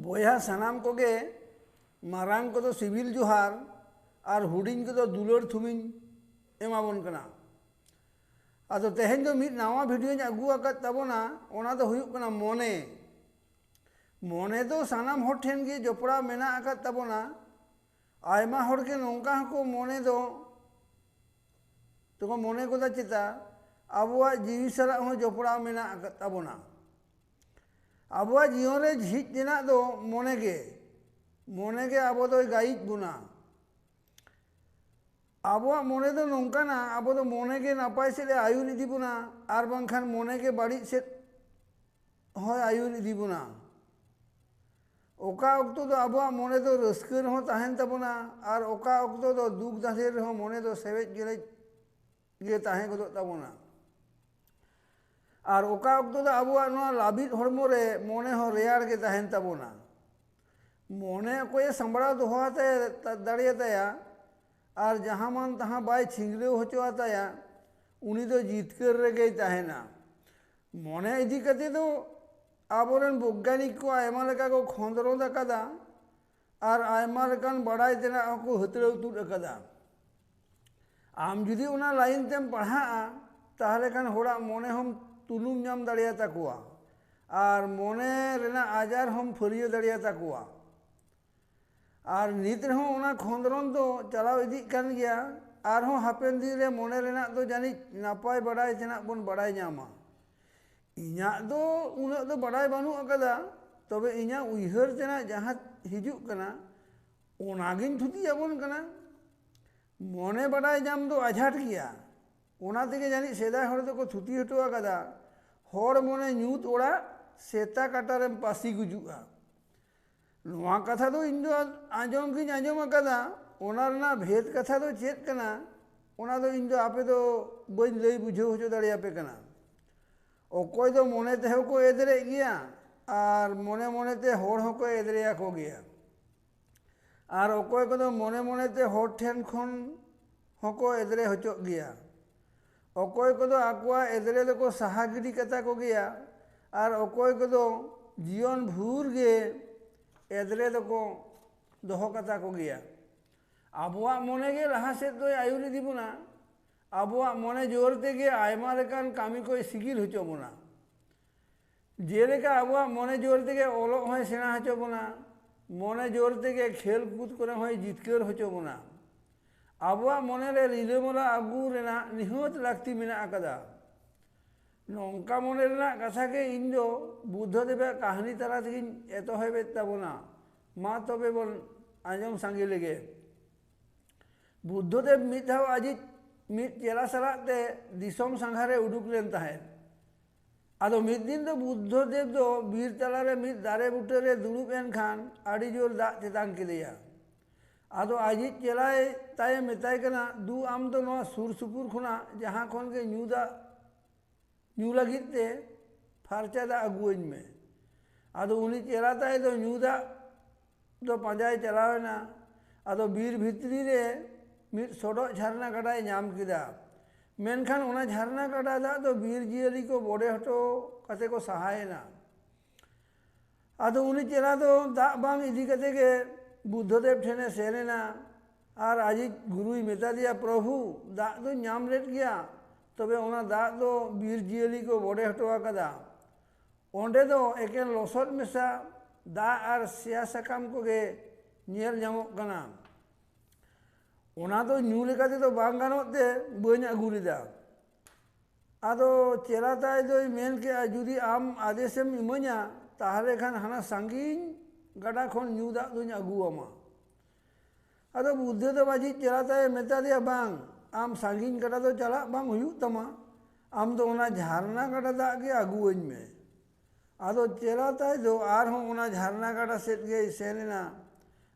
बोया सानाम कोगे मारांग को तो सिविल जोहार और हुडिंग को तो दुलर थुमिन एमाबन कना आदो तेहेन दो मिद नावा वीडियो अगू आकाद ताबोना ओना दो हुयुग कना मोने मोने तो सानाम हर ठेन गे जपड़ा मेना आकाद ताबोना आयमा हर के नोंका को मोने दो तो मोने को दा चिता आबुआ जीवी सरा हो जपड़ा मेना आकाद ताबोना आबुआ जीवन रे झिज देना दो मोने के आबो दो गाइड बुना आबुआ मोने दो नोंकाना आबो दो मोने के नापाय से आयुर इदी बुना आर बांखान मोने के बाड़ी से होय आयुर इदी बुना ओका ओक्तो दो आबुआ मोने दो रस्कर हो ताहेन ताबोना आर ओका ओक्तो दो दुख दासेर हो मोने दो सेवेज गेले गे ताहेन को दो ताबोना और ओका ओक्तो दो आबुआ नो लाबित हरमो रे मोने हो रेयार के ताहेन ताबोना मोने कोई संबड़ा दोहाते दाड़ियाताया और जहाँ मन तहाँ बाय छिंगले होचोआताया उनी दो जीतकर रेगे ताहेना मोने इदी कते दो आबोरेन वैज्ञानिक को आयमा लेका को खोंदरों दकादा और आयमा लेकान बड़ाई तेना को हतरे उतुर अकादा आम जुदी उना लाइन तेम पढ़ा ताहले खान होड़ा मोने हम तुलुम नाम दाड़िया ताकुआ और मोने रेना आजार हम फरियो दाड़िया ताकुआ और नित रहो उना खोंदरों तो चलाव इदी कान गया और हो हापेन दिन रे मोने रेना तो जानी नापाय बड़ाई तेना बन बड़ाई नामा इना दो उना दो बड़ाई बानु अकादा तबे इना उइहर तेना जहाँ हिजुक कना ओनागिन थुती आबोन कना मोने बड़ाई जाम दो आझाट गया ओना तेगे जानी सेदाय हर दो को थुती हटो अकादा हर मोने न्यूत ओड़ा सेता काटारे पासी गुजुआ नोआ कथा दो इन दो आजम की आजम अकादा ओना रना भेद कथा दो चेत कना ओना दो इन दो आपे दो बन लई बुझो होचो दाड़िया पे कना ओकोय दो मोने ते को एदरे गया और मोने मोने ते होड़ होको एदरेया को गया और ओकोय को दो मोने मोने ते होड़ ठेन खन होको एदरे होचो गया ओकोय को दो आकुआ एदरे दो को सहागिरी कथा को गया और ओकोय को दो जीवन भूर गे एदरे दो को दोहो कथा को गया आबुआ मोने गे रहा से तो आयुरी दीबुना आबुआ मोने जोर तेगे आयमा लेकान कामी को सिगिल होचो बोना जेलेका आबुआ मोने जोर तेगे ओलो होय सेना होचो बोना मोने जोर तेगे खेल कूद करे होय जितकर होचो बोना आबुआ मोने रे रिलेमोला आगू रेना निहत लाक्ति मेना आकादा नोंका मोने रेना कथा के इन दो बुद्धदेव कहानी तारा तेगिन एतो होय बेता बोना मा तबे बोल आजम सांगे लेगे बुद्धदेव मिद धाव आजित मिद चेला सलाते दिसोम संघारे उडुक लेन ताहेन आदो मिद दिन दो बुद्धदेव दो बीर तलारे मिद दारे बुटे रे दुड़ुब एन खान आड़ी जोर दा चेतान केदेया आदो आजित चेलाए ताये मेताय कना दू आम दो नोआ सुर सुपुर खुना जहाँ खन के न्यू लगित ते फारचा दा अगुइन में आदो उनी चेला ताये दो न्यू दा दो पांजाय चलावेना आदो बीर भितरी रे मिद सोडो झरना गडाय नाम किदा मेनखान उना झरना गडा दा तो बीर जियली को बोड़े हटो कते को सहायना आदो उनी चेला दो दा बांग इदी कते के बुद्धदेव ठेने सेनेना और आज गुरुई मेता दिया प्रभु दा दो नाम लेट गया तबे उना दा दो बीर जियली को बोड़े हटो कदा ओंडे दो एकेन लोसोद मेसा दा और सिया सकाम को गे नेल नामोग कना ओना तो न्यू लेकाते तो बांग गानोते बन अगू लेदा आदो चेला ताय दो मेन के जुदी आम आदेशम इमा냐 ताहले खान हाना सांगिन गडा खन न्यू दा दुñ अगुआमा आदो बुद्धे दो बाजी चेला ताय मेता दिया बांग आम सांगिन गडा दो चला बांग हुयुग तमा आम दो ओना झरना गडा दा के अगुअñ में आदो चेला ताय दो आर हो ओना झरना गडा सेट गे सेनेना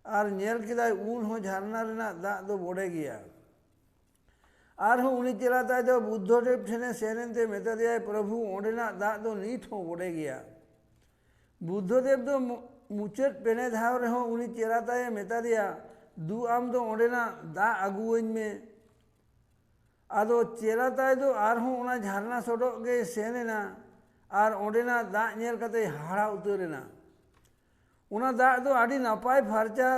और नेल किदाय उन हो झरना रेना दा दो बोड़े गया और हो उनी चेला ताय दो बुद्धदेव ठेने सेनेनते मेता दिया प्रभु ओंडेना दा दो नीत हो बोड़े गया बुद्धदेव दो मुचेत पेने धाव रे हो उनी चेला ताय मेता दिया दू आम दो ओंडेना दा अगुअñ में आदो चेला ताय दो आर हो ओना झरना सोडो गे सेनेना और ओंडेना दा नेल कते हाड़ा उतरेना उना दाग दो आदि नापाय फारचा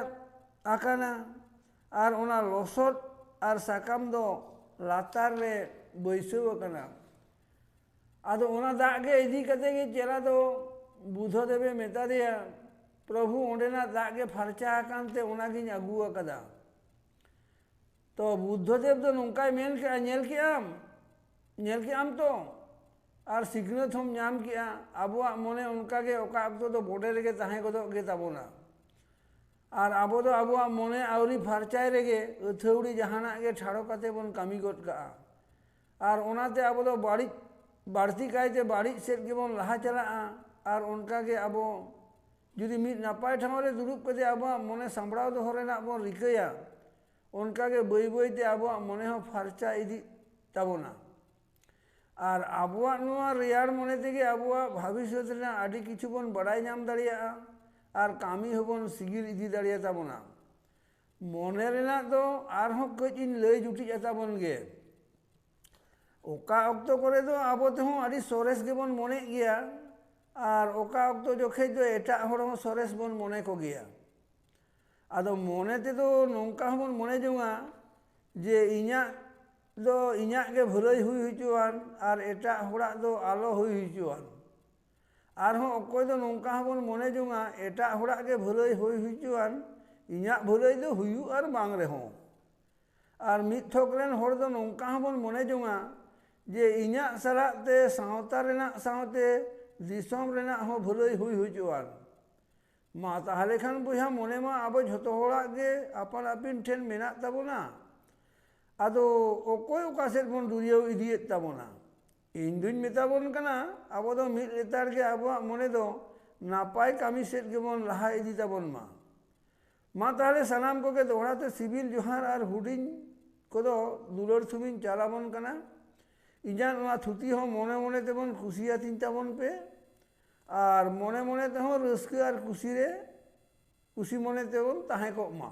आकाना और उना लसद और साकाम दो लातार रे बैसव आकाना आदो उना दाग के इदी कते के चेला दो बुद्धदेवे मेता दिया प्रभु ओंडेना दाग के फारचा आकानते उना गिन अगु आकादा तो बुद्धदेव तो नौकाय मेन के नेल के आम तो और सिखनत हम नाम किया आबुआ मने उनका के ओका अक्तो तो बोडे रेगे ताहे को गे ताबोना और आबो तो आबुआ मने आवरी फारचाय रेगे अथौड़ी जहाना के ठाड़ो काते बन कामी गद का और ओनाते आबो तो बाड़ती कायते बाड़ी सेट के बन लहा चला और उनका के आबो जुदी मिट नापाय ठामरे दुरुब कते आबुआ मने सांबड़ाव दो हरेना बन रिकाया उनका के बई बईते आबुआ मने हो फारचा इदी ताबोना और आबुआ नुआ रेयार मने तेगे आबुआ भविष्यत रेना आदि किछु बन बड़ाई नाम दाड़िया और कामी होबन सिगिर इदी दाड़िया ताबोना मने रेना तो आरहों कजिन लई जुटी ताबोन गे ओका अक्तो करे तो आबो तेहों आदि सोरेस गे बन मने गिया और ओका अक्तो जोखे तो एटा हर हों सोरेस बन मने को गिया आदो मने ते तो नौका होबन मने जोंगा जे इñा दो इñा के भुलई हुई हुचुआन और एटा होड़ा दो आलो हुई हुचुआन और हों अकोय दो नौका होबन मने जोंगा एटा होड़ा के भुलई हुई हुचुआन इñा भुलई दो हुयु और बांग रे हों और मिद थोकरेन होड़ दो नौका होबन मने जोंगा जे इñा सलाते सावता रेना सावते दिसोम रेना हो भुलई हुई हुचुआन मा ताहले खान बुझा मने मा आबो झोतो होड़ा गे अपन अपिन ठेन मेना ताबोना आदो ओकोय ओका सेट बन दुरियो इदियेत ताबोना इन दुन मेताबोन कना आबो दो मिद लेतार के आबो मने दो नापाय कामी सेट के बन लहा इदी ताबोन मा ताहले सनाम को के दोहराते सिविल जोहार और हुडिंग को दो दुलर थुमिन चालाबोन कना इजान ना थुती हो मने मने तेबोन खुशिया तीन ताबोन पे और मने मने ते हो रस्के और खुशी रे खुशी मने तेबोन ताहे को मा।